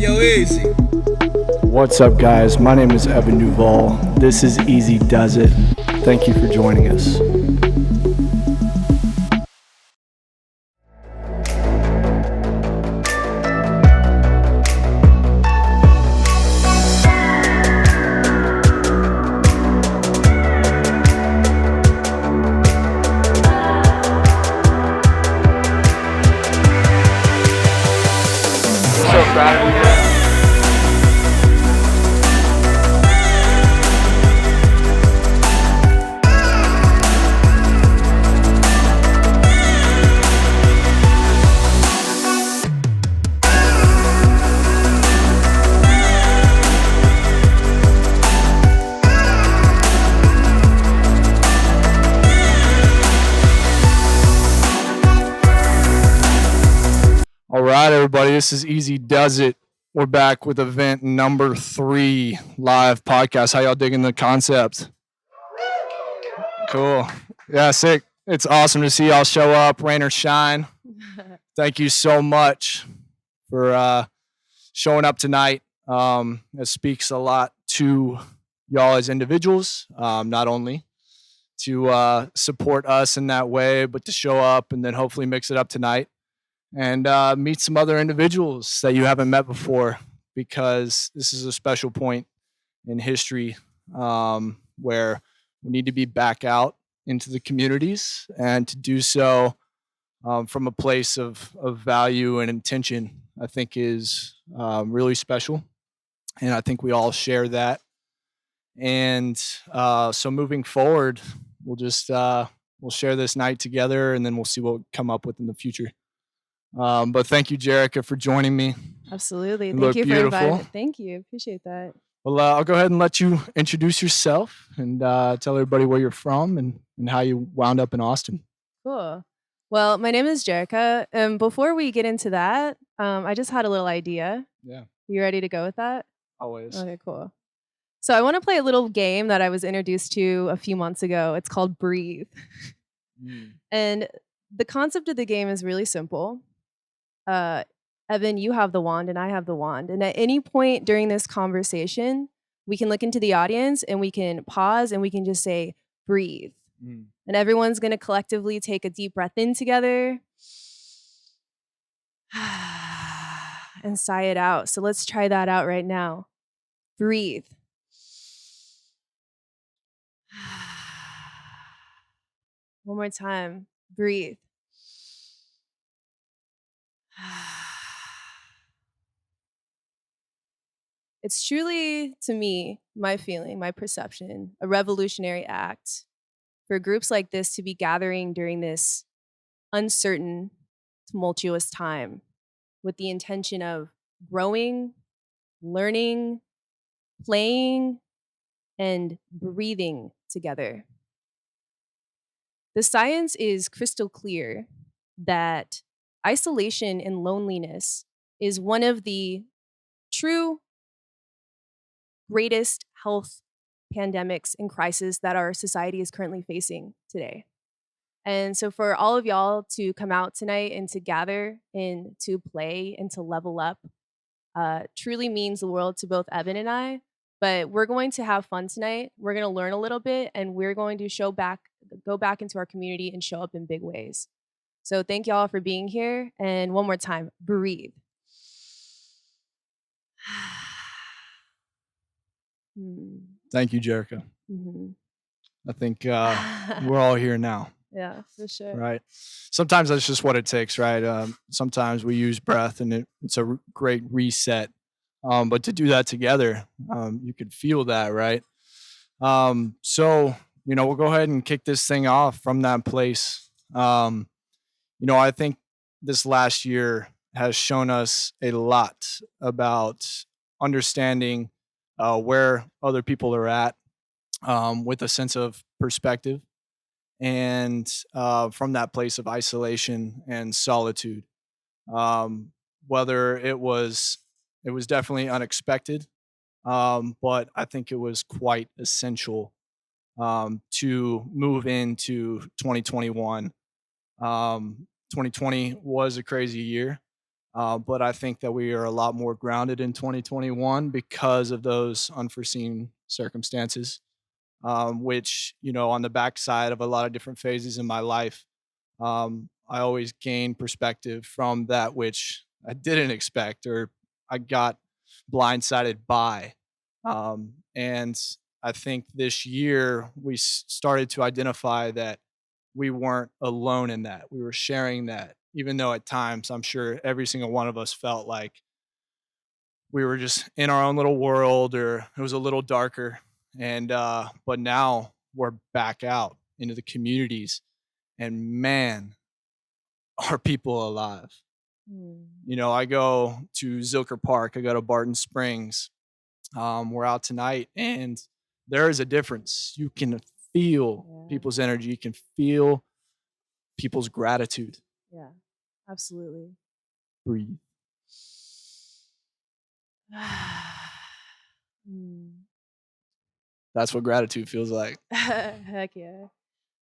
Yo, Eazy. What's up, guys? My name is Evan Duval. This is Eazy Does It. Thank you for joining us. So proud of you. All right, everybody, this is Eazy Does It. We're back with event number 3 live podcast. How y'all digging the concept? Cool. Yeah, sick. It's awesome to see y'all show up, rain or shine. Thank you so much for showing up tonight. It speaks a lot to y'all as individuals, not only to support us in that way, but to show up and then hopefully mix it up tonight and meet some other individuals that you haven't met before, because this is a special point in history where we need to be back out into the communities, and to do so from a place of value and intention, I think is really special. And I think we all share that. And so moving forward, we'll share this night together, and then we'll see what we come up with in the future. But thank you, Jerika, for joining me. Absolutely. You Thank look you for beautiful. inviting me. Thank you. Appreciate that. Well, I'll go ahead and let you introduce yourself and tell everybody where you're from and how you wound up in Austin. Cool. Well, my name is Jerika. Before we get into that, I just had a little idea. Yeah. You ready to go with that? Always. Okay, cool. So I want to play a little game that I was introduced to a few months ago. It's called Breathe. And the concept of the game is really simple. Evan, you have the wand and I have the wand. And at any point during this conversation, we can look into the audience and we can pause and we can just say, breathe. And everyone's going to collectively take a deep breath in together and sigh it out. So let's try that out right now. Breathe. One more time. Breathe. It's truly, to me, my feeling, my perception, a revolutionary act for groups like this to be gathering during this uncertain, tumultuous time with the intention of growing, learning, playing, and breathing together. The science is crystal clear that isolation and loneliness is one of the true greatest health pandemics and crises that our society is currently facing today. And so for all of y'all to come out tonight and to gather and to play and to level up truly means the world to both Evan and I. But we're going to have fun tonight. We're going to learn a little bit, and we're going to go back into our community and show up in big ways. So thank y'all for being here. And one more time, breathe. Thank you, Jerika. I think we're all here now. Yeah, for sure. Right. Sometimes that's just what it takes, right? Sometimes we use breath and it's a great reset. But to do that together, you could feel that, right? So, we'll go ahead and kick this thing off from that place. I think this last year has shown us a lot about understanding where other people are at with a sense of perspective, and from that place of isolation and solitude. Whether it was definitely unexpected, but I think it was quite essential to move into 2021. 2020 was a crazy year. But I think that we are a lot more grounded in 2021 because of those unforeseen circumstances, which, on the backside of a lot of different phases in my life, I always gain perspective from that which I didn't expect or I got blindsided by. And I think this year we started to identify that we weren't alone in that. We were sharing that, even though at times I'm sure every single one of us felt like we were just in our own little world or it was a little darker. But now we're back out into the communities and man, are people alive. Mm. I go to Zilker Park, I go to Barton Springs. We're out tonight and there is a difference. You can feel Yeah. people's energy, you can feel people's gratitude. Yeah, absolutely. Breathe. Mm. That's what gratitude feels like. Heck yeah.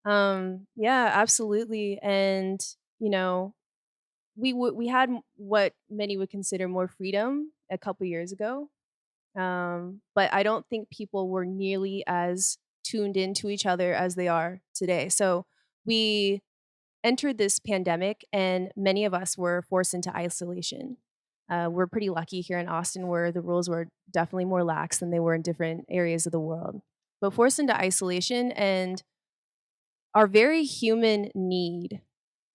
Yeah, absolutely. And you know, we had what many would consider more freedom a couple years ago. But I don't think people were nearly as tuned into each other as they are today. So we entered this pandemic, and many of us were forced into isolation. We're pretty lucky here in Austin where the rules were definitely more lax than they were in different areas of the world. But forced into isolation and our very human need.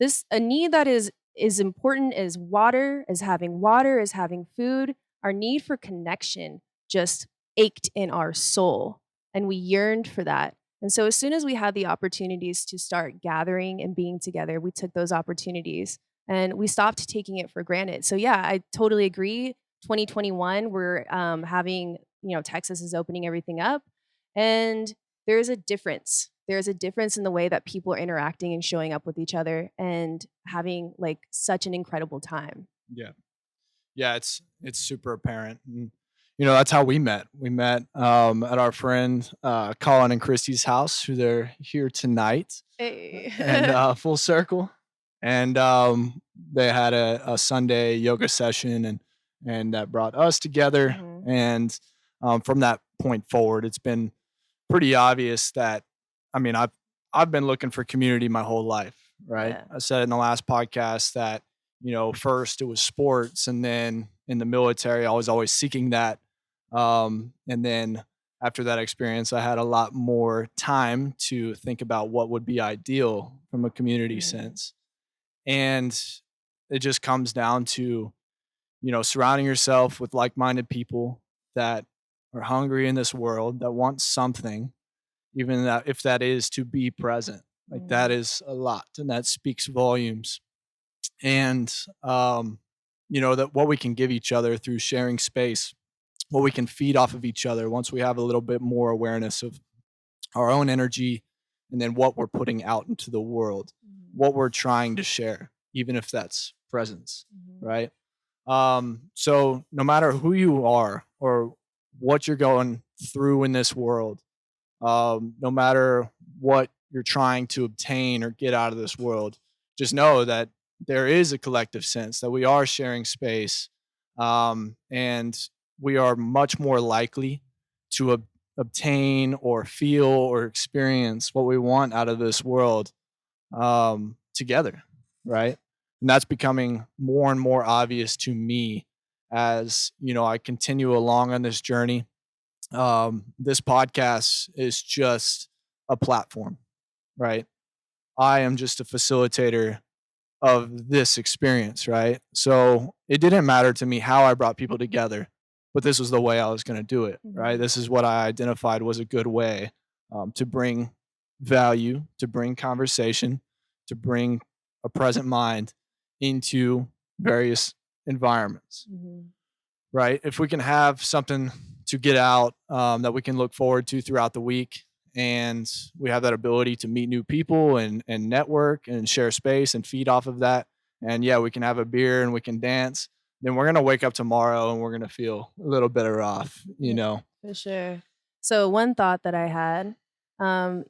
This a need that is important as water, as having food. Our need for connection just ached in our soul and we yearned for that. And so as soon as we had the opportunities to start gathering and being together, we took those opportunities and we stopped taking it for granted. So yeah, I totally agree. 2021, we're having, Texas is opening everything up and there is a difference. There's a difference in the way that people are interacting and showing up with each other and having like such an incredible time. Yeah. Yeah, it's super apparent. And that's how we met. We met at our friend Colin and Christy's house, who they're here tonight. Hey. And full circle. And they had a Sunday yoga session and that brought us together. Mhm. And from that point forward, it's been pretty obvious that I've been looking for community my whole life, right? Yeah. I said in the last podcast that, first it was sports and then in the military I was always seeking that. And then after that experience, I had a lot more time to think about what would be ideal from a community Mhm. sense. And it just comes down to, surrounding yourself with like-minded people that are hungry in this world, that want something, even that if that is to be present. Like that Mhm. is a lot and that speaks volumes. And that what we can give each other through sharing space, what we can feed off of each other once we have a little bit more awareness of our own energy and then what we're putting out into the world, Mhm. what we're trying to share, even if that's presence, Mhm. right? So no matter who you are or what you're going through in this world, no matter what you're trying to obtain or get out of this world, just know that there is a collective sense that we are sharing space, and we are much more likely to obtain or feel or experience what we want out of this world together, right? And that's becoming more and more obvious to me as I continue along on this journey. This podcast is just a platform, right? I am just a facilitator of this experience, right? So it didn't matter to me how I brought people together, but this was the way I was going to do it, right? Mhm. This is what I identified was a good way to bring value, to bring conversation, to bring a present mind into various environments, Mhm. right? If we can have something to get out that we can look forward to throughout the week, and we have that ability to meet new people and network and share space and feed off of that, and yeah, we can have a beer and we can dance, then we're going to wake up tomorrow and we're going to feel a little better off, Yeah, you know? for sure. So one thought that I had,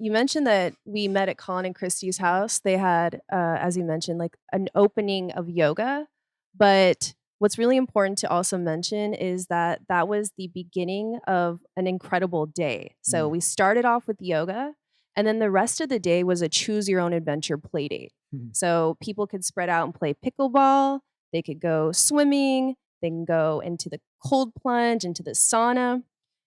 you mentioned that we met at Colin and Christie's house. They had, as you mentioned, like an opening of yoga. But what's really important to also mention is that that was the beginning of an incredible day. So we started off with yoga, and then the rest of the day was a choose your own adventure play date. So people could spread out and play pickleball, they could go swimming, they can go into the cold plunge, into the sauna.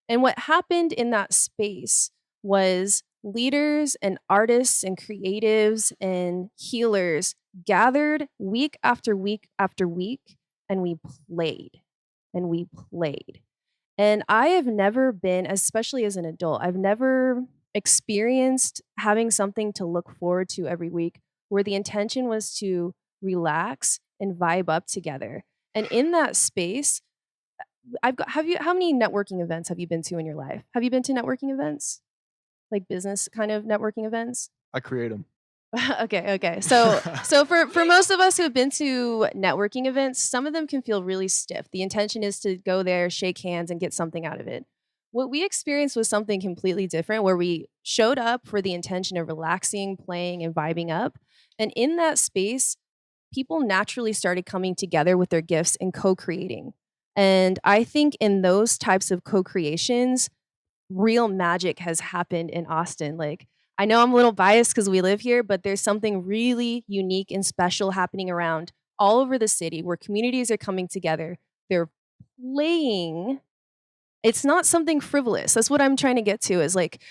And what happened in that space was leaders and artists and creatives and healers gathered week after week after week, and we played and we played. And I have never been, especially as an adult, I've never experienced having something to look forward to every week where the intention was to relax and vibe up together. And in that space, how many networking events have you been to in your life? Have you been to networking events? Like business kind of networking events? I create them. Okay. So for most of us who have been to networking events, some of them can feel really stiff. The intention is to go there, shake hands, and get something out of it. What we experienced was something completely different, where we showed up for the intention of relaxing, playing, and vibing up. And in that space, people naturally started coming together with their gifts and co-creating. And I think in those types of co-creations, real magic has happened in Austin. Like, I know I'm a little biased because we live here, but there's something really unique and special happening around all over the city where communities are coming together. They're playing. It's not something frivolous. That's what I'm trying to get to is like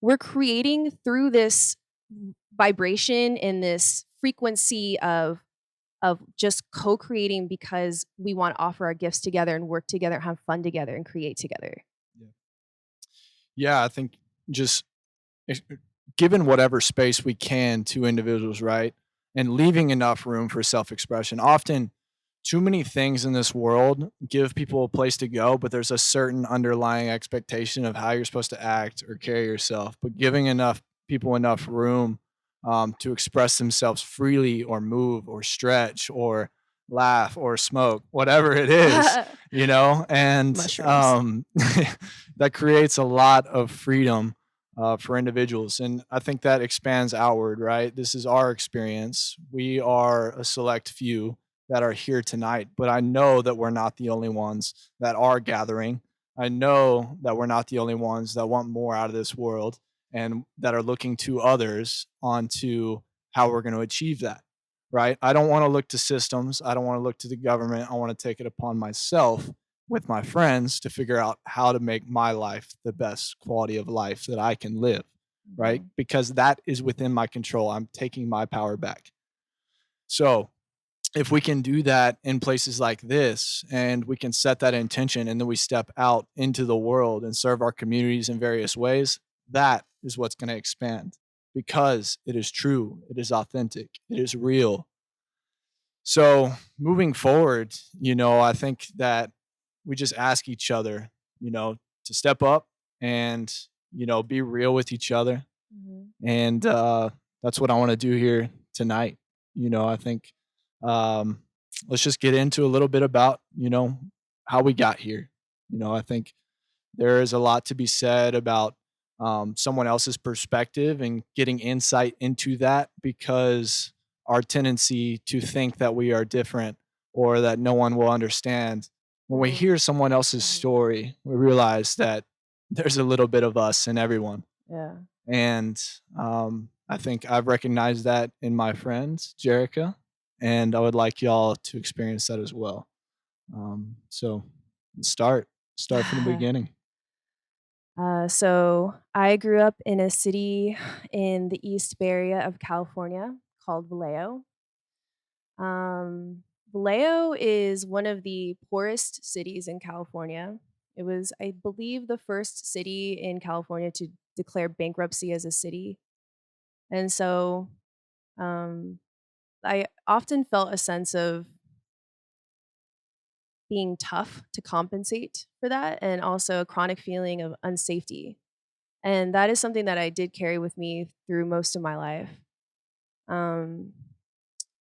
we're creating through this vibration and this frequency of just co-creating because we want to offer our gifts together and work together, have fun together and create together. Yeah, I think just given whatever space we can to individuals, right? And leaving enough room for self expression. Often, too many things in this world give people a place to go, but there's a certain underlying expectation of how you're supposed to act or carry yourself. But giving enough people enough room to express themselves freely or move or stretch or laugh or smoke, whatever it is, and Mushrooms. that creates a lot of freedom for individuals. And I think that expands outward, right? This is our experience. We are a select few that are here tonight, but I know that we're not the only ones that are gathering. I know that we're not the only ones that want more out of this world and that are looking to others onto how we're going to achieve that, right? I don't want to look to systems. I don't want to look to the government. I want to take it upon myself with my friends to figure out how to make my life the best quality of life that I can live, right? Because that is within my control. I'm taking my power back. So, if we can do that in places like this and we can set that intention and then we step out into the world and serve our communities in various ways, that is what's going to expand because it is true, it is authentic, it is real. So moving forward, I think that we just ask each other, to step up and, be real with each other. And that's what I want to do here tonight. I think um, let's just get into a little bit about, how we got here. I think there is a lot to be said about someone else's perspective and getting insight into that because our tendency to think that we are different or that no one will understand. When we hear someone else's story, we realize that there's a little bit of us in everyone. Yeah. And I think I've recognized that in my friends, Jerika, and I would like y'all to experience that as well. So let's start from the beginning. So I grew up in a city in the East Bay Area of California called Vallejo. Vallejo is one of the poorest cities in California. It was, I believe, the first city in California to declare bankruptcy as a city. And so um, I often felt a sense of being tough to compensate for that and also a chronic feeling of unsafety. And that is something that I did carry with me through most of my life. Um,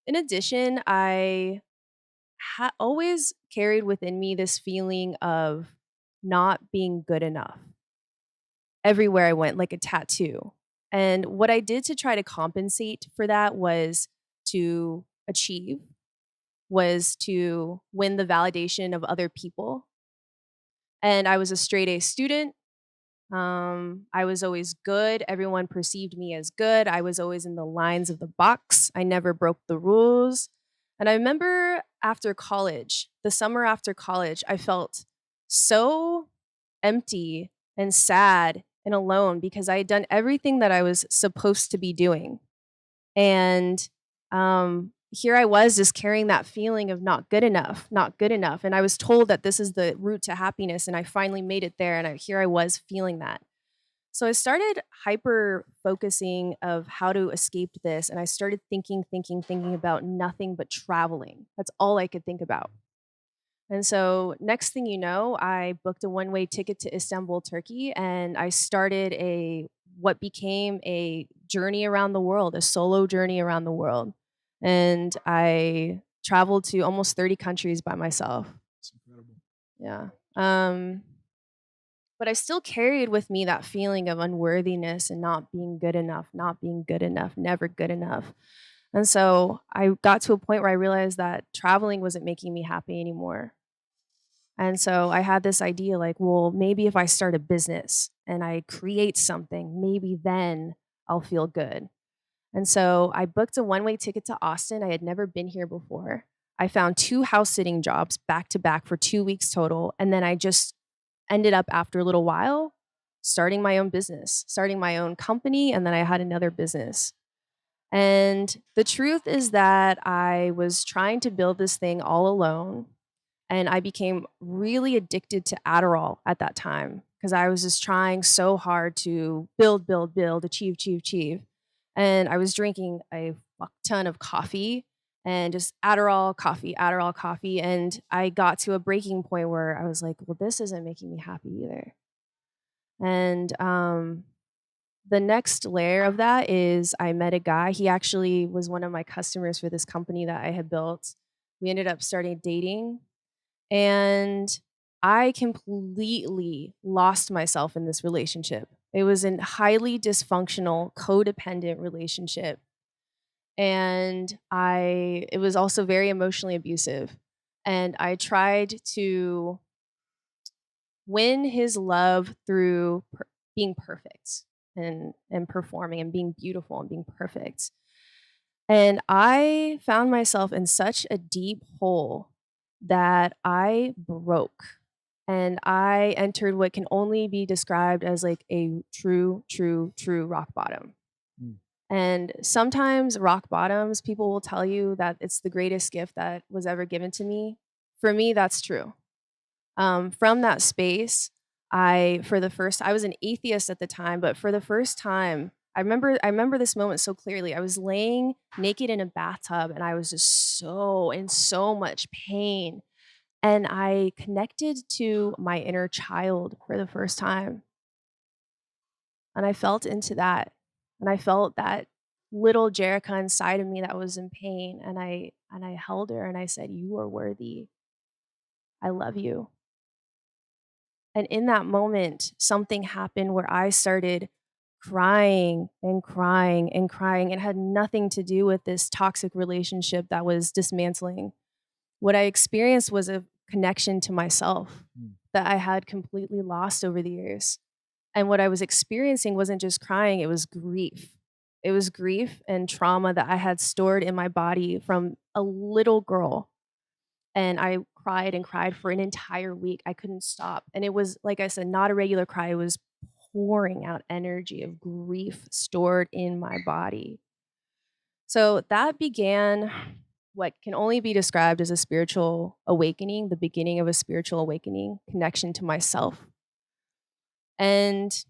in addition, I always carried within me this feeling of not being good enough everywhere I went, like a tattoo. And what I did to try to compensate for that was to achieve, was to win the validation of other people. And I was a straight A student. I was always good. Everyone perceived me as good. I was always in the lines of the box. I never broke the rules. And I remember after college, the summer after college, I felt so empty and sad and alone because I had done everything that I was supposed to be doing. And here I was just carrying that feeling of not good enough, not good enough. And I was told that this is the route to happiness. And I finally made it there. And here I was feeling that. So I started hyper focusing of how to escape this. And I started thinking about nothing but traveling. That's all I could think about. And so next thing you know, I booked a one-way ticket to Istanbul, Turkey, and I started what became a journey around the world, a solo journey around the world. And I traveled to almost 30 countries by myself. It's incredible. Yeah. But I still carried with me that feeling of unworthiness and not being good enough, never good enough. And so I got to a point where I realized that traveling wasn't making me happy anymore. And so I had this idea like, well, maybe if I start a business and I create something, maybe then I'll feel good. And so I booked a one-way ticket to Austin. I had never been here before. I found 2 house sitting jobs back to back for 2 weeks total. And then I just ended up after a little while starting my own business, starting my own company. And then I had another business. And the truth is that I was trying to build this thing all alone. And I became really addicted to Adderall at that time because I was just trying so hard to build, achieve. And I was drinking a fuck ton of coffee and just Adderall, coffee. And I got to a breaking point where I was like, well, this isn't making me happy either. And the next layer of that is I met a guy. He actually was one of my customers for this company that I had built. We ended up starting dating. And I completely lost myself in this relationship. It was a highly dysfunctional, codependent relationship. And it was also very emotionally abusive. And I tried to win his love through being perfect and performing and being beautiful and being perfect. And I found myself in such a deep hole that I broke and I entered what can only be described as like a true rock bottom. Mm. And sometimes rock bottoms, people will tell you that it's the greatest gift that was ever given to me. For me, that's true. From that space, I was an atheist at the time, but for the first time, I remember this moment so clearly. I was laying naked in a bathtub and I was just in so much pain. And I connected to my inner child for the first time. And I felt into that. And I felt that little Jerika inside of me that was in pain. And I held her and I said, "You are worthy. I love you." And in that moment, something happened where I started crying and crying and crying. It had nothing to do with this toxic relationship that was dismantling. What I experienced was a connection to myself that I had completely lost over the years. And what I was experiencing wasn't just crying, it was grief. It was grief and trauma that I had stored in my body from a little girl. And I cried and cried for an entire week. I couldn't stop. And it was, like I said, not a regular cry. It was pouring out energy of grief stored in my body. So that began what can only be described as a spiritual awakening, the beginning of a spiritual awakening, connection to myself. And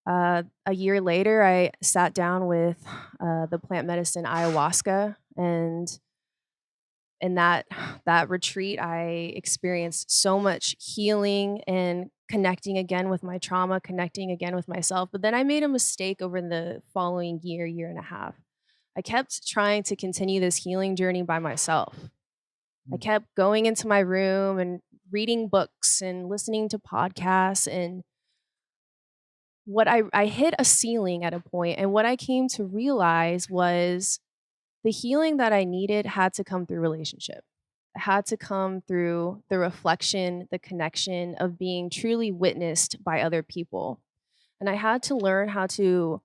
a year later, I sat down with the plant medicine ayahuasca, and in that retreat, I experienced so much healing and connecting again with my trauma, connecting again with myself. But then I made a mistake over the following year and a half. I kept trying to continue this healing journey by myself. I kept going into my room and reading books and listening to podcasts. And what I hit a ceiling at a point, and what I came to realize was the healing that I needed had to come through relationship. It had to come through the reflection, the connection of being truly witnessed by other people. And I had to learn how to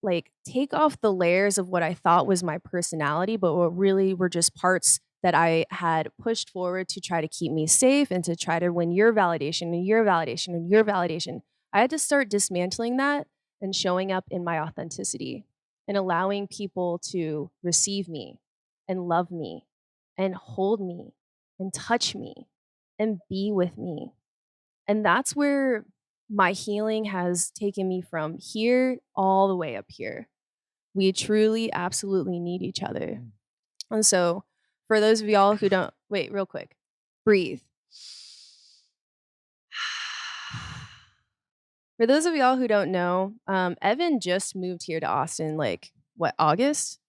like take off the layers of what I thought was my personality, but what really were just parts that I had pushed forward to try to keep me safe and to try to win your validation and your validation and your validation. I had to start dismantling that and showing up in my authenticity and allowing people to receive me and love me and hold me and touch me and be with me. And that's where my healing has taken me from here all the way up here. We truly, absolutely need each other. And so, for those of y'all who don't, wait, real quick, breathe. For those of y'all who don't know, Evan just moved here to Austin, like, what, August?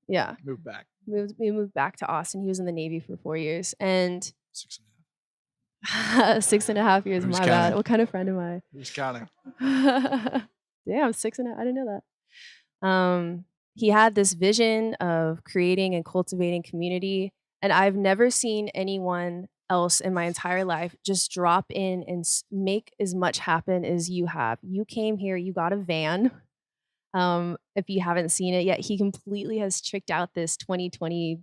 Yeah. Move back. We moved back to Austin. He was in the Navy for 4 years. And 6.5. 6.5 years, Who's my counting? bad. What kind of friend am I? Who's counting? Damn, 6.5. I didn't know that. He had this vision of creating and cultivating community, and I've never seen anyone else in my entire life just drop in and make as much happen as you have. You came here, you got a van. If you haven't seen it yet, he completely has tricked out this 2020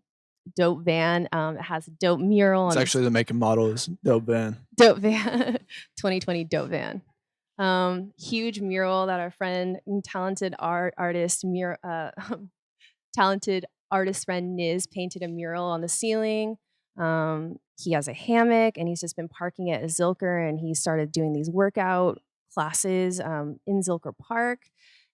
dope van. It has a dope mural. It's actually the make and model is dope van. Dope van. 2020 dope van. Huge mural that our friend and talented talented artist friend Niz painted a mural on the ceiling. He has a hammock and he's just been parking at Zilker, and he started doing these workout classes in Zilker Park.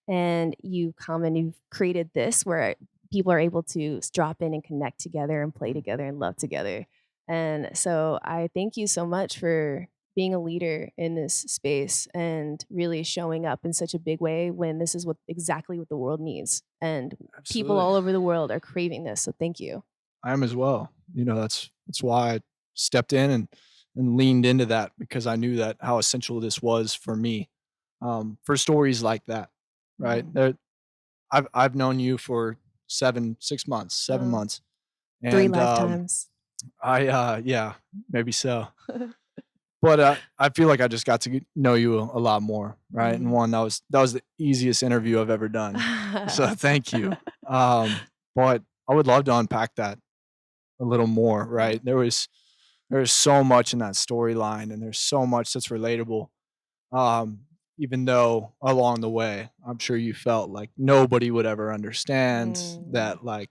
And you come and you've created this where people are able to drop in and connect together and play together and love together. And so I thank you so much for being a leader in this space and really showing up in such a big way when this is exactly what the world needs. And people all over the world are craving this. So thank you. I am as well. You know, that's why I stepped in and leaned into that, because I knew that how essential this was for me. For stories like that, right? I've known you for 7 months, 7 months. And 3 lifetimes. Yeah, maybe so. But I feel like I just got to know you a lot more, right? And one, that was the easiest interview I've ever done. So thank you. But I would love to unpack that a little more, right? There's so much in that storyline, and there's so much that's relatable. Even though along the way, I'm sure you felt like nobody would ever understand that, like,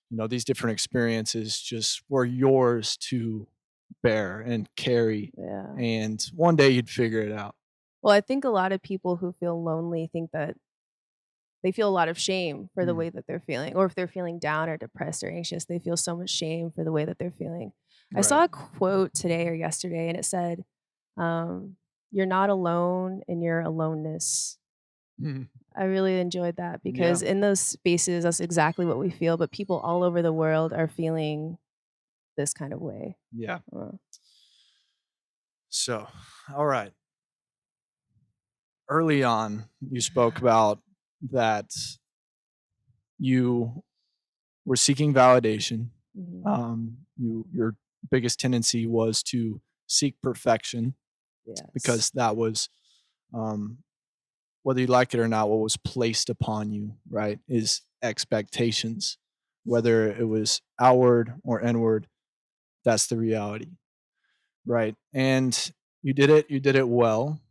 you know, these different experiences just were yours to bear and carry. Yeah. And one day you'd figure it out. Well, I think a lot of people who feel lonely think that they feel a lot of shame for the way that they're feeling, or if they're feeling down or depressed or anxious, they feel so much shame for the way that they're feeling. I saw a quote today or yesterday, and it said, "You're not alone in your aloneness." I really enjoyed that because in those spaces, that's exactly what we feel. But people all over the world are feeling this kind of way. Yeah. So, all right. Early on, you spoke about that you were seeking validation. Your biggest tendency was to seek perfection, because that was, whether you like it or not, what was placed upon you, right, is expectations. Whether it was outward or inward, that's the reality, right? And you did it well.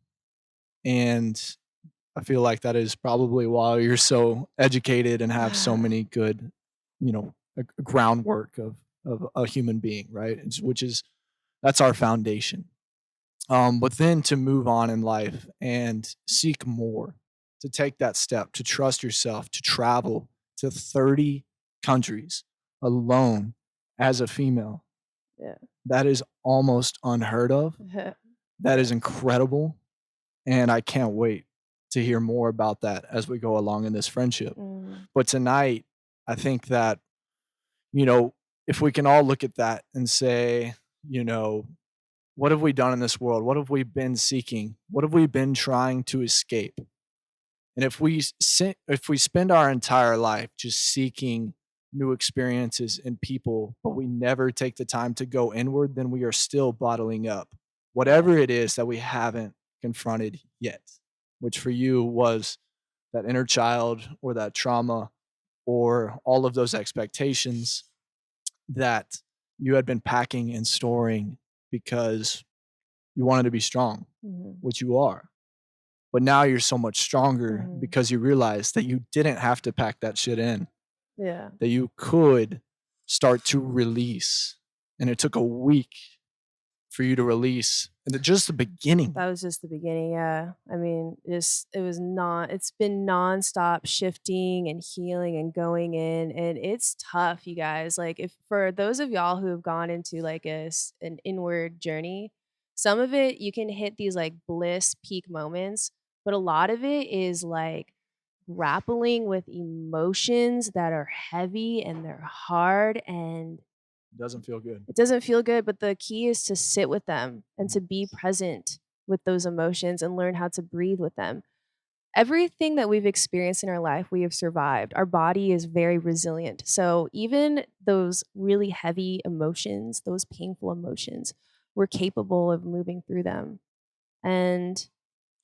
And I feel like that is probably why you're so educated and have so many good, you know, a groundwork of a human being, right? That's our foundation. But then to move on in life and seek more, to take that step, to trust yourself, to travel to 30 countries alone as a female. Yeah. That is almost unheard of. That is incredible. And I can't wait to hear more about that as we go along in this friendship. But tonight, I think that, you know, if we can all look at that and say, you know, what have we done in this world? What have we been seeking? What have we been trying to escape? And if we spend our entire life just seeking new experiences in people, but we never take the time to go inward, then we are still bottling up Yeah. whatever it is that we haven't confronted yet, which for you was that inner child or that trauma or all of those expectations that you had been packing and storing because you wanted to be strong, Mhm. which you are. But now you're so much stronger Mhm. because you realize that you didn't have to pack that shit in, Yeah. that you could start to release. And it took a week for you to release. And just the beginning. That was just the beginning, yeah. I mean, it's been nonstop shifting and healing and going in, and it's tough, you guys. Like, if for those of y'all who have gone into like an inward journey, some of it you can hit these like bliss peak moments, but a lot of it is like grappling with emotions that are heavy and they're hard and Doesn't feel good. it doesn't feel good, but the key is to sit with them and to be present with those emotions and learn how to breathe with them. Everything that we've experienced in our life, we have survived. Our body is very resilient. So even those really heavy emotions, those painful emotions, we're capable of moving through them. And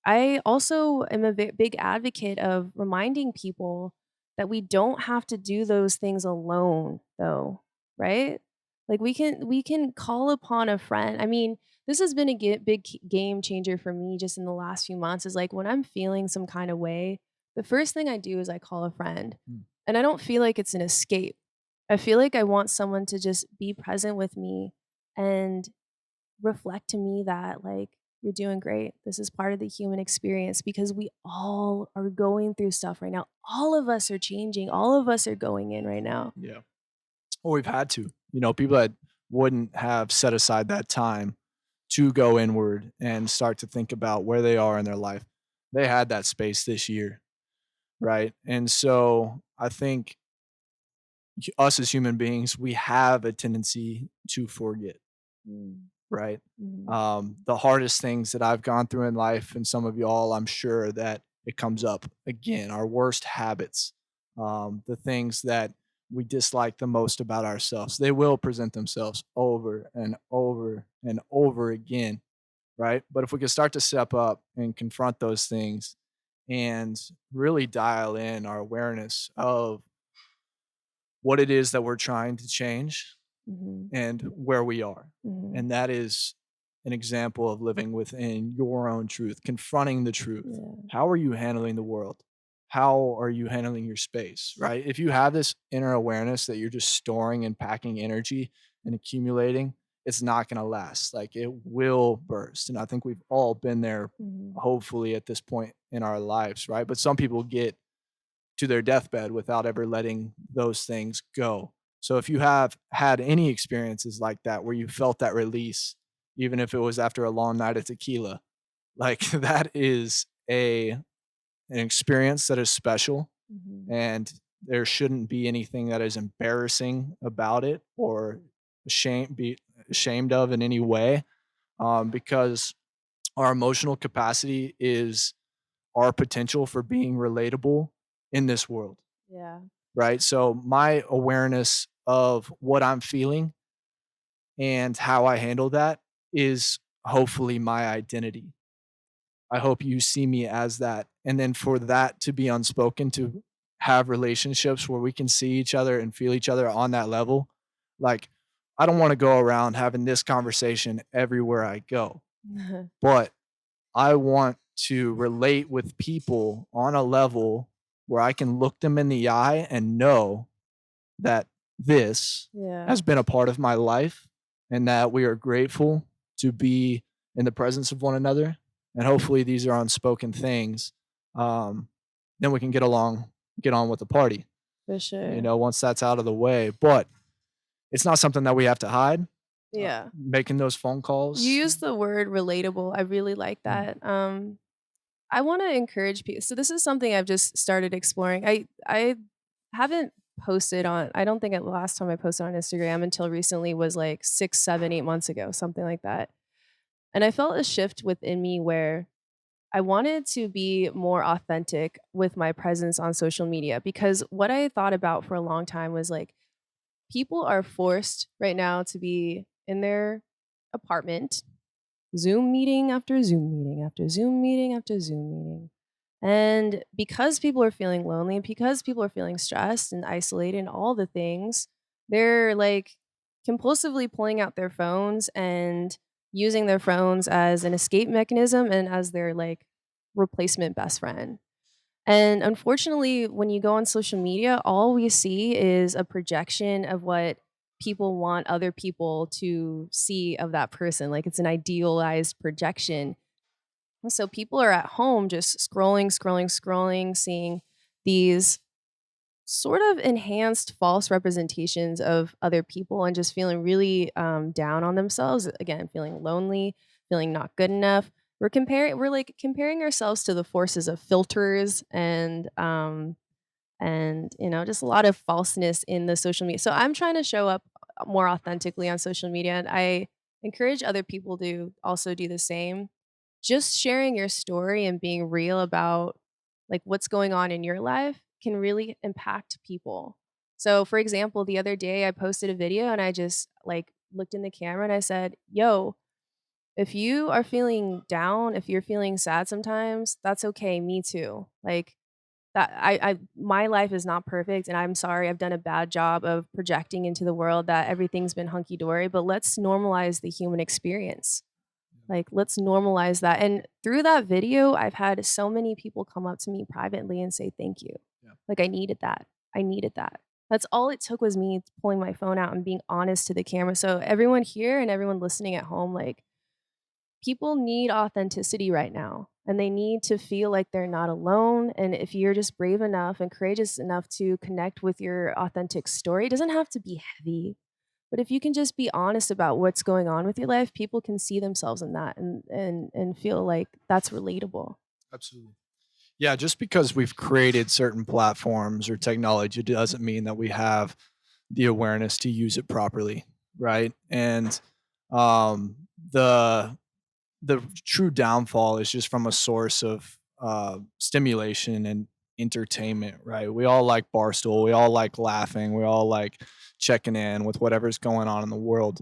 I also am a big advocate of reminding people that we don't have to do those things alone though, right? Like we can call upon a friend. I mean, this has been a big game changer for me just in the last few months is like when I'm feeling some kind of way, the first thing I do is I call a friend. Mm. And I don't feel like it's an escape. I feel like I want someone to just be present with me and reflect to me that like you're doing great. This is part of the human experience because we all are going through stuff right now. All of us are changing. All of us are going in right now. Yeah. Well, we've had to. People that wouldn't have set aside that time to go inward and start to think about where they are in their life, they had that space this year, right? And so I think us as human beings, we have a tendency to forget, Mm, right? mhm, The hardest things that I've gone through in life, and some of y'all, I'm sure that it comes up again, our worst habits, the things that we dislike the most about ourselves, they will present themselves over and over and over again, right? But if we could start to step up and confront those things and really dial in our awareness of what it is that we're trying to change mhm, and where we are. mhm. And that is an example of living within your own truth, confronting the truth. Yeah. How are you handling the world? How are you handling your space, right? If you have this inner awareness that you're just storing and packing energy and accumulating, it's not going to last. Like it will burst. And I think we've all been there, Mhm. hopefully, at this point in our lives, right? But some people get to their deathbed without ever letting those things go. So if you have had any experiences like that where you felt that release, even if it was after a long night of tequila, like that is an experience that is special, Mhm. and there shouldn't be anything that is embarrassing about it or be ashamed of in any way, because our emotional capacity is our potential for being relatable in this world, Yeah. right? So my awareness of what I'm feeling and how I handle that is hopefully my identity. I hope you see me as that. And then for that to be unspoken, to have relationships where we can see each other and feel each other on that level. Like, I don't want to go around having this conversation everywhere I go, but I want to relate with people on a level where I can look them in the eye and know that this Yeah. has been a part of my life and that we are grateful to be in the presence of one another. And hopefully these are unspoken things. Then we can get on with the party, For sure. once that's out of the way. But it's not something that we have to hide. Yeah. Making those phone You calls. use the word relatable. I really like Mm. that. I want to encourage people. So this is something I've just started exploring. I haven't posted on. I don't think the last time I posted on Instagram until recently was like 6, 7, 8 months ago, something like that. And I felt a shift within me where I wanted to be more authentic with my presence on social media because what I thought about for a long time was like people are forced right now to be in their apartment, Zoom meeting after Zoom meeting after Zoom meeting after Zoom meeting. And because people are feeling lonely and because people are feeling stressed and isolated and all the things, they're like compulsively pulling out their phones and using their phones as an escape mechanism and as their like replacement best friend. And unfortunately, when you go on social media, all we see is a projection of what people want other people to see of that person. Like it's an idealized projection. So people are at home just scrolling, scrolling, scrolling, seeing these sort of enhanced false representations of other people and just feeling really down on themselves. Again, feeling lonely, feeling not good enough. We're like comparing ourselves to the forces of filters and just a lot of falseness in the social media. So I'm trying to show up more authentically on social media, and I encourage other people to also do the same. Just sharing your story and being real about like what's going on in your life can really impact people. So for example, the other day I posted a video and I just like looked in the camera and I said, "Yo, if you are feeling down, if you're feeling sad sometimes, that's okay, me too." Like that I my life is not perfect and I'm sorry I've done a bad job of projecting into the world that everything's been hunky dory, but let's normalize the human experience. Like, let's normalize that. And through that video, I've had so many people come up to me privately and say, "Thank you." Yeah. Like, I needed that. I needed that. That's all it took was me pulling my phone out and being honest to the camera. So, everyone here and everyone listening at home, like, people need authenticity right now and they need to feel like they're not alone. And if you're just brave enough and courageous enough to connect with your authentic story, it doesn't have to be heavy. But if you can just be honest about what's going on with your life, people can see themselves in that and feel like that's relatable. Absolutely. Yeah, just because we've created certain platforms or technology doesn't mean that we have the awareness to use it properly, right? And um, the the true downfall is just from a source of stimulation and entertainment, right? We all like Barstool, we all like laughing, we all like checking in with whatever's going on in the world.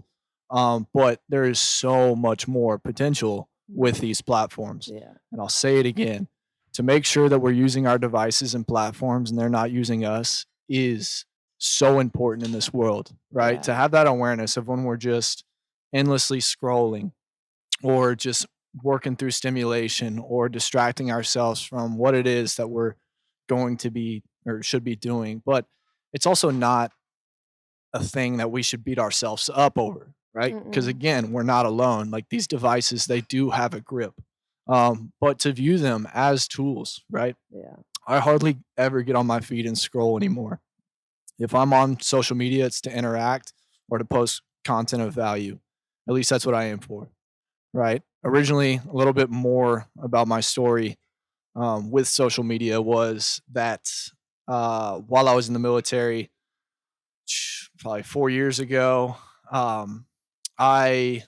But there is so much more potential with these platforms. Yeah. And I'll say it again, to make sure that we're using our devices and platforms and they're not using us is so important in this world, right? Yeah. To have that awareness of when we're just endlessly scrolling or just working through stimulation or distracting ourselves from what it is that we're going to be or should be doing. But it's also not a thing that we should beat ourselves up over, right? Because Mm-mm. again, we're not alone. Like these devices, they do have a grip. But to view them as tools, right? Yeah. I hardly ever get on my feet and scroll anymore. If I'm on social media, it's to interact or to post content of value. At least that's what I aim for, right? Originally, a little bit more about my story with social media was that while I was in the military, probably 4 years ago, um, I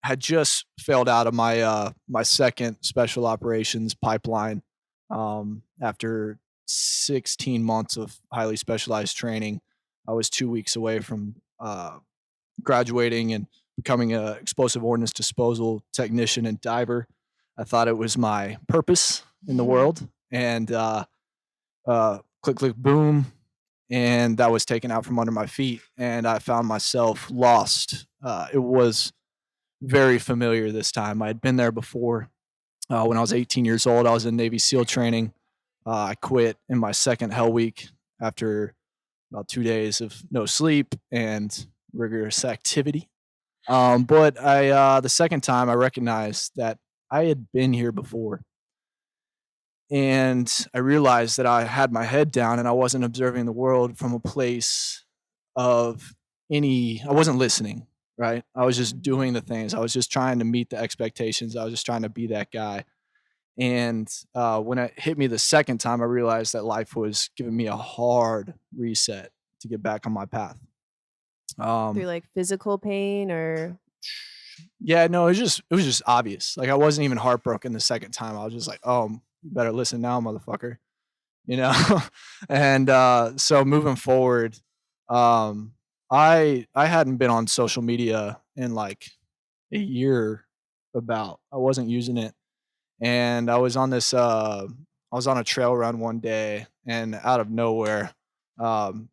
had just failed out of my second special operations pipeline after 16 months of highly specialized training. I was 2 weeks away from graduating and becoming a explosive ordnance disposal technician and diver. I thought it was my purpose in the world, and click, click, boom, and that was taken out from under my feet, and I found myself lost. It was very familiar this time. I had been there before. When I was 18 years old, I was in Navy SEAL training. I quit in my second Hell Week after about 2 days of no sleep and rigorous activity. But the second time, I recognized that I had been here before, and I realized that I had my head down and I wasn't observing the world from a place of I wasn't listening, right? I was just doing the things. I was just trying to meet the expectations. I was just trying to be that guy. And when it hit me the second time, I realized that life was giving me a hard reset to get back on my path. Through like physical pain or Yeah, no, it was just obvious. Like I wasn't even heartbroken the second time. I was just like, oh, you better listen now, motherfucker. You know? And so moving forward, um, I hadn't been on social media in like a year about. I wasn't using it. And I was on a trail run one day and out of nowhere,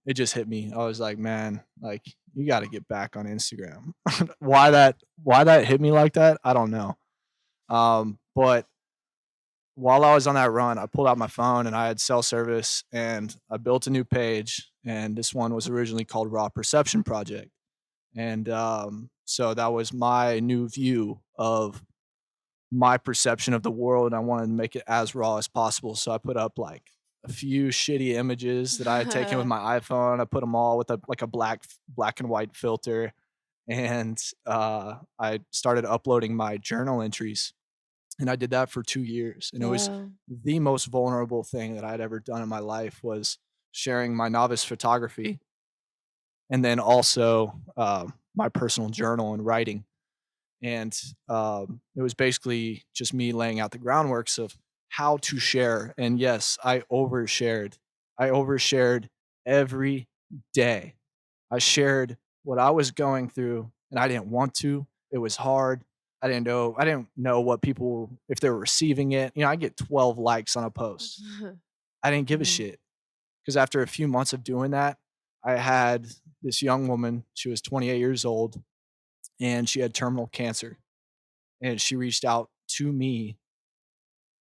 it just hit me. I was like, man, like you got to get back on Instagram. Why that hit me like that, I don't know. But while I was on that run, I pulled out my phone and I had cell service and I built a new page. And this one was originally called Raw Perception Project. And so that was my new view of my perception of the world. I wanted to make it as raw as possible. So I put up like a few shitty images that I had taken with my iPhone. I put them all with a black and white filter. And I started uploading my journal entries. And I did that for 2 years. And it was Wow. the most vulnerable thing that I'd ever done in my life was sharing my novice photography and then also my personal journal and writing. And it was basically just me laying out the groundworks of how to share. And yes, I overshared every day. I shared what I was going through, and I didn't want to. It was hard. I didn't know what people, if they were receiving it. I get 12 likes on a post. I didn't give a Mhm. shit because after a few months of doing that, I had this young woman. She was 28 years old, and she had terminal cancer, and she reached out to me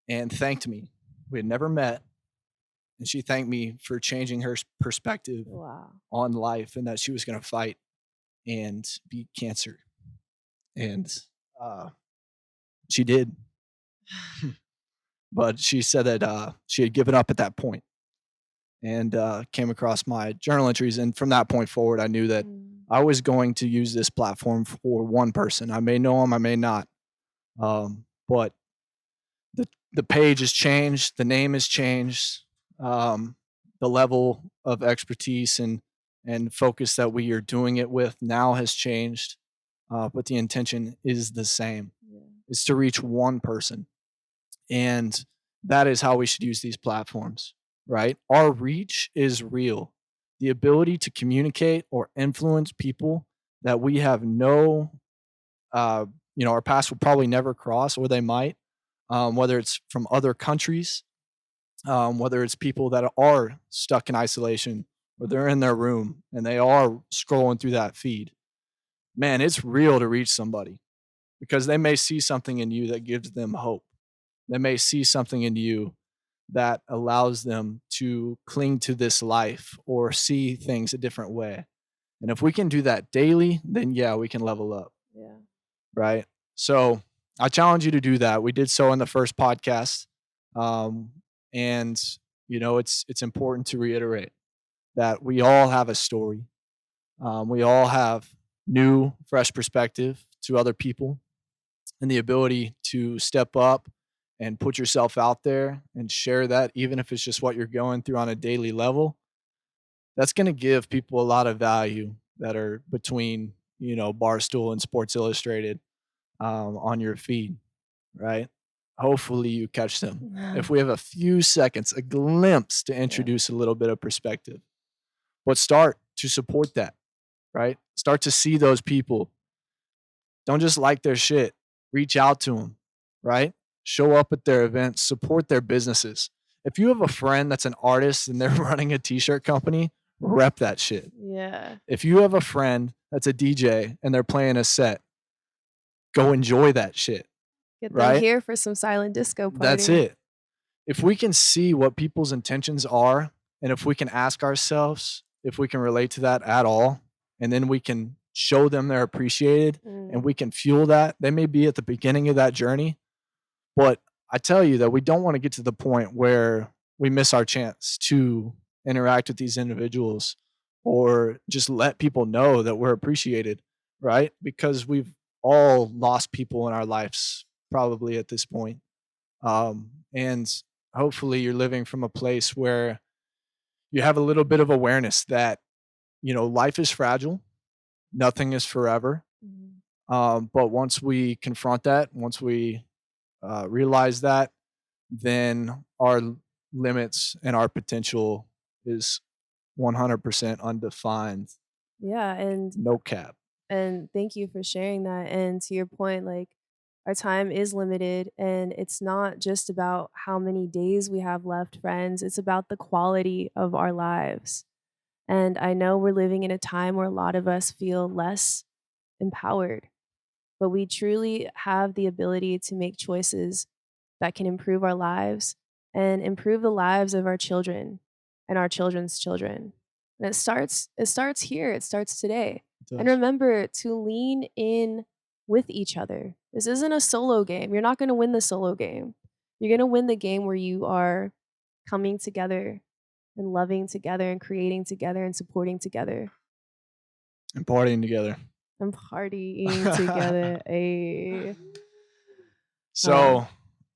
and thanked me. We had never met, and she thanked me for changing her perspective Wow. on life and that she was going to fight and beat cancer. And uh, she did. But she said that she had given up at that point and came across my journal entries. And from that point forward, I knew that Mm. I was going to use this platform for one person. I may know him, I may not. But the page has changed, the name has changed, um, the level of expertise and focus that we are doing it with now has changed, but the intention is the same. Yeah. It's to reach one person, and that is how we should use these platforms, right? Our reach is real. The ability to communicate or influence people that we have no uh, our paths will probably never cross, or they might, whether it's from other countries, whether it's people that are stuck in isolation or they're in their room and they are scrolling through that feed. Man, it's real to reach somebody because they may see something in you that gives them hope. They may see something in you that allows them to cling to this life or see things a different way. And if we can do that daily, then yeah, we can level up. Yeah. Right? So I challenge you to do that. We did so in the first podcast, um, and it's important to reiterate that we all have a story. We all have new, fresh perspective to other people, and the ability to step up and put yourself out there and share that, even if it's just what you're going through on a daily level. That's going to give people a lot of value that are between Barstool and Sports Illustrated on your feed, right? Hopefully you catch them. If we have a few seconds, a glimpse to Yeah. introduce a little bit of perspective, but start to support that, right? Start to see those people. Don't just like their shit. Reach out to them, right? Show up at their events, support their businesses. If you have a friend that's an artist and they're running a t-shirt company, rep that shit. Yeah. If you have a friend that's a DJ and they're playing a set, go enjoy that shit, Get them right? here for some silent disco party. That's it. If we can see what people's intentions are, and if we can ask ourselves if we can relate to that at all, and then we can show them they're appreciated and we can fuel that, they may be at the beginning of that journey. But I tell you that we don't want to get to the point where we miss our chance to interact with these individuals or just let people know that we're appreciated, right? Because we've all lost people in our lives probably at this point. And hopefully you're living from a place where you have a little bit of awareness that, life is fragile, nothing is forever. Mhm. But once we confront that, once we realize that, then our limits and our potential is 100% undefined. Yeah, No cap. and thank you for sharing that. And to your point, like our time is limited and it's not just about how many days we have left, friends. It's about the quality of our lives. And I know we're living in a time where a lot of us feel less empowered, but we truly have the ability to make choices that can improve our lives and improve the lives of our children and our children's children. And it starts here, it starts today. It And does. remember to lean in with each other. This isn't a solo game. You're not going to win the solo game. You're going to win the game where you are coming together and loving together and creating together and supporting together And partying together. and partying together. So,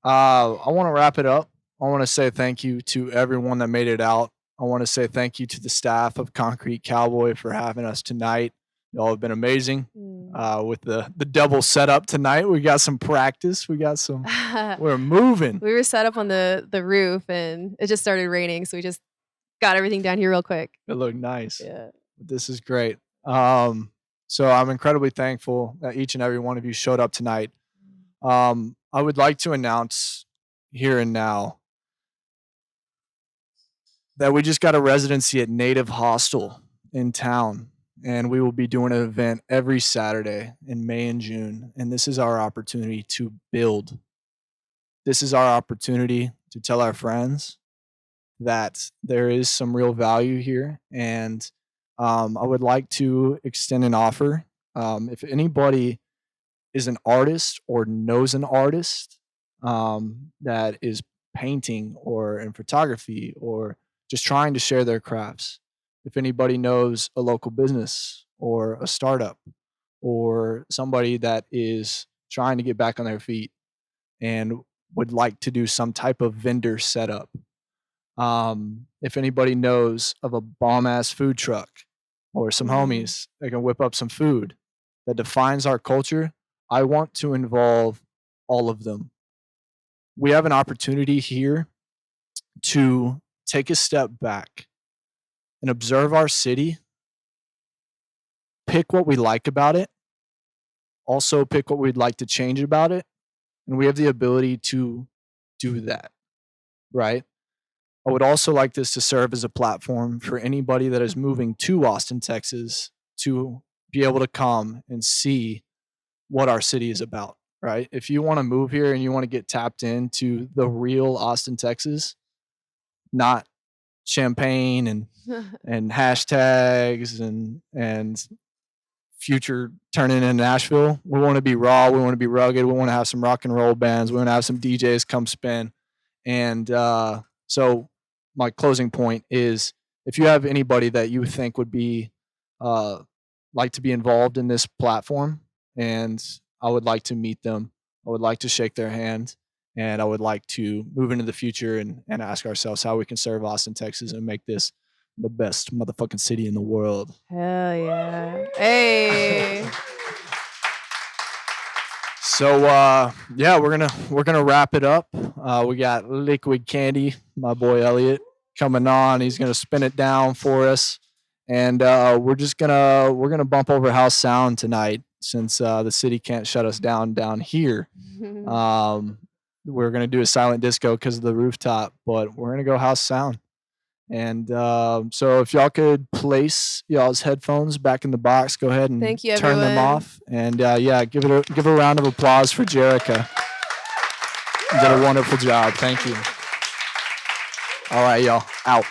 I want to wrap it up. I want to say thank you to everyone that made it out. I want to say thank you to the staff of Concrete Cowboy for having us tonight. Y'all have been amazing. With the double setup tonight, we got some practice. We're moving. We were set up on the roof and it just started raining, so we just got everything down here real quick. It looked nice. Yeah. This is great. So I'm incredibly thankful that each and every one of you showed up tonight. I would like to announce here and now that we just got a residency at Native Hostel in town, and we will be doing an event every Saturday in May and June. And this is our opportunity to build. This is our opportunity to tell our friends that there is some real value here. And I would like to extend an offer. If anybody is an artist or knows an artist that is painting or in photography or just trying to share their crafts, if anybody knows a local business or a startup or somebody that is trying to get back on their feet and would like to do some type of vendor setup, if anybody knows of a bomb ass food truck or some homies that can whip up some food that defines our culture, I want to involve all of them. We have an opportunity here to take a step back and observe our city, pick what we like about it, also pick what we'd like to change about it, and we have the ability to do that, right? I would also like this to serve as a platform for anybody that is moving to Austin, Texas, to be able to come and see what our city is about, right? If you want to move here and you want to get tapped into the real Austin, Texas, not champagne and hashtags and future turning in Nashville. We want to be raw. We want to be rugged. We want to have some rock and roll bands. We want to have some DJs come spin. And so my closing point is, if you have anybody that you think would be like to be involved in this platform, and I would like to meet them, I would like to shake their hand, and I would like to move into the future and ask ourselves how we can serve Austin, Texas, and make this the best motherfucking city in the world. Hell yeah. Hey. So yeah, we're gonna wrap it up. We got Liquid Candy, my boy Elliot, coming on. He's gonna spin it down for us, and we're gonna bump over house sound tonight since the city can't shut us down here. We're gonna do a silent disco because of the rooftop, but we're gonna go house sound. And so if y'all could place y'all's headphones back in the box, go ahead and Thank you, turn them everyone. off. And yeah, give a round of applause for Jerika. You did a wonderful job. Thank you. All right, y'all. Out.